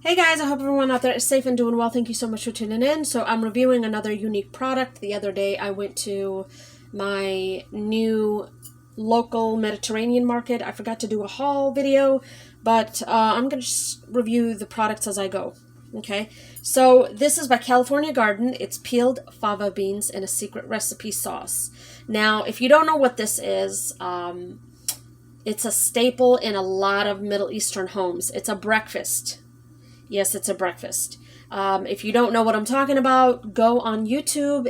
Hey guys, I hope everyone out there is safe and doing well. Thank you so much for tuning in. So I'm reviewing another unique product. The other day I went to my new local Mediterranean market. I forgot to do a haul video, but I'm going to just review the products as I go. Okay, so this is by California Garden. It's peeled fava beans in a secret recipe sauce. Now, if you don't know what this is, it's a staple in a lot of Middle Eastern homes. It's a breakfast. Yes, it's a breakfast. If you don't know what I'm talking about, go on YouTube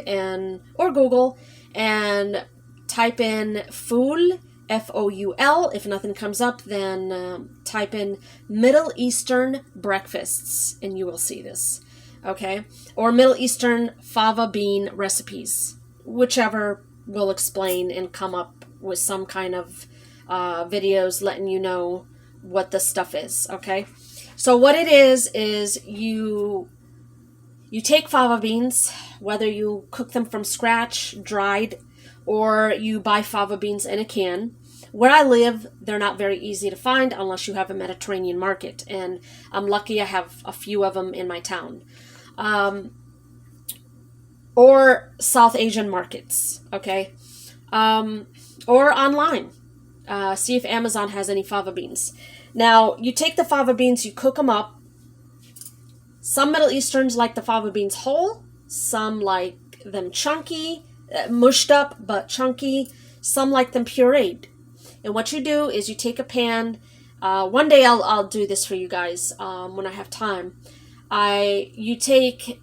or Google and type in foul, Foul. If nothing comes up, then type in Middle Eastern breakfasts and you will see this. Okay? Or Middle Eastern fava bean recipes. Whichever will explain and come up with some kind of videos letting you know what the stuff is. Okay? So what it is you take fava beans, whether you cook them from scratch, dried, or you buy fava beans in a can. Where I live, they're not very easy to find unless you have a Mediterranean market, and I'm lucky I have a few of them in my town. Or South Asian markets, okay? Or online. See if Amazon has any fava beans. Now, you take the fava beans, you cook them up. Some Middle Easterns like the fava beans whole. Some like them chunky, mushed up but chunky. Some like them pureed. And what you do is you take a pan. One day I'll do this for you guys when I have time. You take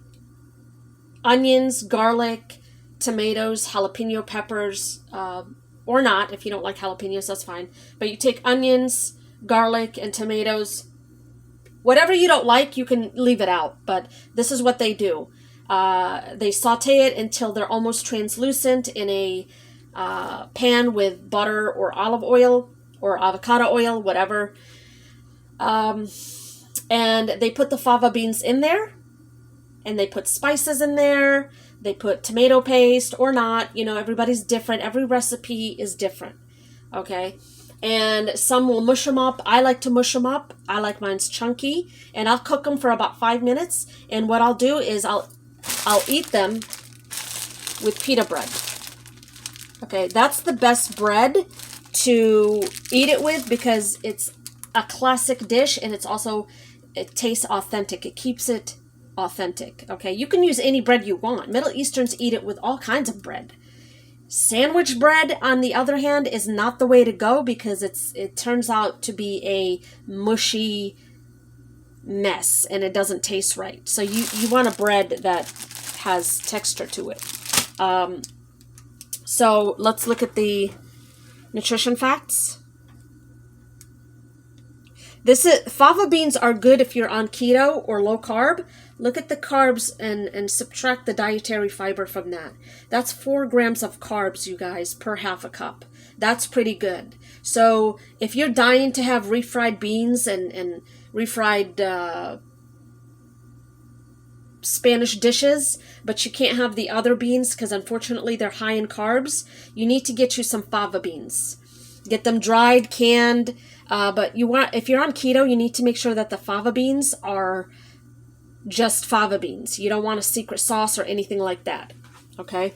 onions, garlic, tomatoes, jalapeno peppers, or not. If you don't like jalapenos, that's fine. But you take onions, garlic, and tomatoes. Whatever you don't like, you can leave it out, but this is what they do. They saute it until they're almost translucent in a pan with butter or olive oil or avocado oil, whatever. And they put the fava beans in there, and they put spices in there. They put tomato paste or not. You know, everybody's different. Every recipe is different. Okay? And some will mush them up. I like to mush them up. I like mine's chunky. And I'll cook them for about 5 minutes. And what I'll do is I'll eat them with pita bread. Okay, that's the best bread to eat it with because it's a classic dish and it tastes authentic. It keeps it authentic. Okay, you can use any bread you want. Middle Easterns eat it with all kinds of bread. Sandwich bread, on the other hand, is not the way to go because it turns out to be a mushy mess and it doesn't taste right. So you want a bread that has texture to it. So let's look at the nutrition facts. Fava beans are good if you're on keto or low carb. Look at the carbs and subtract the dietary fiber from that. That's 4 grams of carbs, you guys, per half a cup. That's pretty good. So if you're dying to have refried beans and refried Spanish dishes, but you can't have the other beans because unfortunately they're high in carbs, you need to get you some fava beans. Get them dried, canned, but if you're on keto, you need to make sure that the fava beans are just fava beans. You don't want a secret sauce or anything like that. Okay?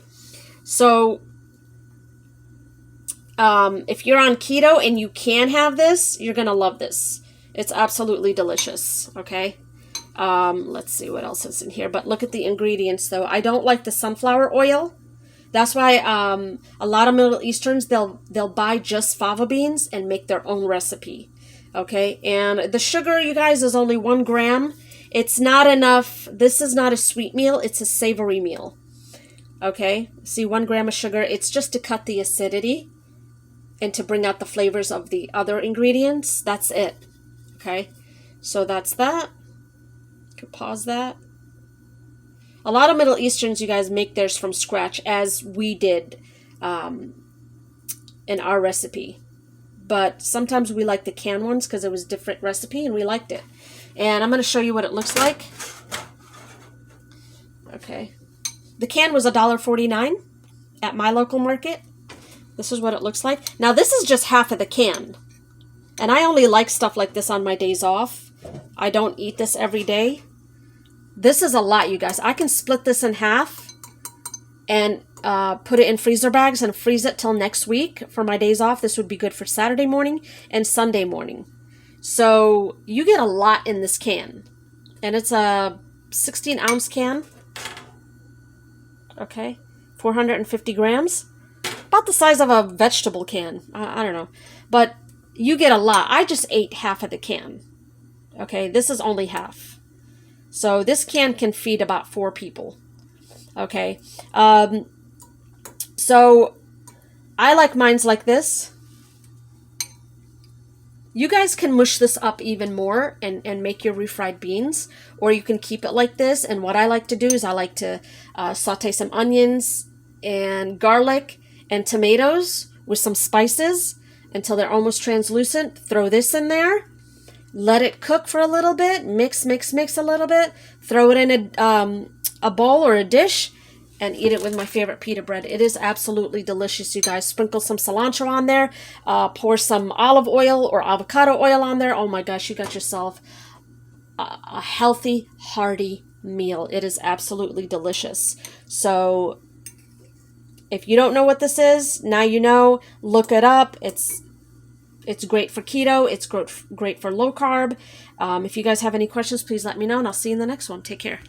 So, if you're on keto and you can have this, you're going to love this. It's absolutely delicious. Okay? Let's see what else is in here. But look at the ingredients, though. I don't like the sunflower oil. That's why a lot of Middle Easterns, they'll buy just fava beans and make their own recipe. Okay? And the sugar, you guys, is only 1 gram. It's not enough. This is not a sweet meal. It's a savory meal. Okay? See, 1 gram of sugar. It's just to cut the acidity and to bring out the flavors of the other ingredients. That's it. Okay? So that's that. You can pause that. A lot of Middle Easterns, you guys, make theirs from scratch, as we did in our recipe. But sometimes we like the canned ones because it was a different recipe and we liked it. And I'm going to show you what it looks like. Okay. The can was $1.49 at my local market. This is what it looks like. Now, this is just half of the can. And I only like stuff like this on my days off. I don't eat this every day. This is a lot, you guys. I can split this in half and put it in freezer bags and freeze it till next week for my days off. This would be good for Saturday morning and Sunday morning. So you get a lot in this can. And it's a 16-ounce can. Okay. 450 grams. About the size of a vegetable can. I don't know. But you get a lot. I just ate half of the can. Okay. This is only half. So this can feed about 4 people. Okay. So I like mine's like this. You guys can mush this up even more and make your refried beans, or you can keep it like this. And what I like to do is I like to saute some onions and garlic and tomatoes with some spices until they're almost translucent. Throw this in there. Let it cook for a little bit. Mix a little bit. Throw it in a bowl or a dish and eat it with my favorite pita bread. It is absolutely delicious, you guys. Sprinkle some cilantro on there. Pour some olive oil or avocado oil on there. Oh my gosh, you got yourself a healthy, hearty meal. It is absolutely delicious. So if you don't know what this is, now you know. Look it up. It's great for keto. It's great for low carb. If you guys have any questions, please let me know, and I'll see you in the next one. Take care.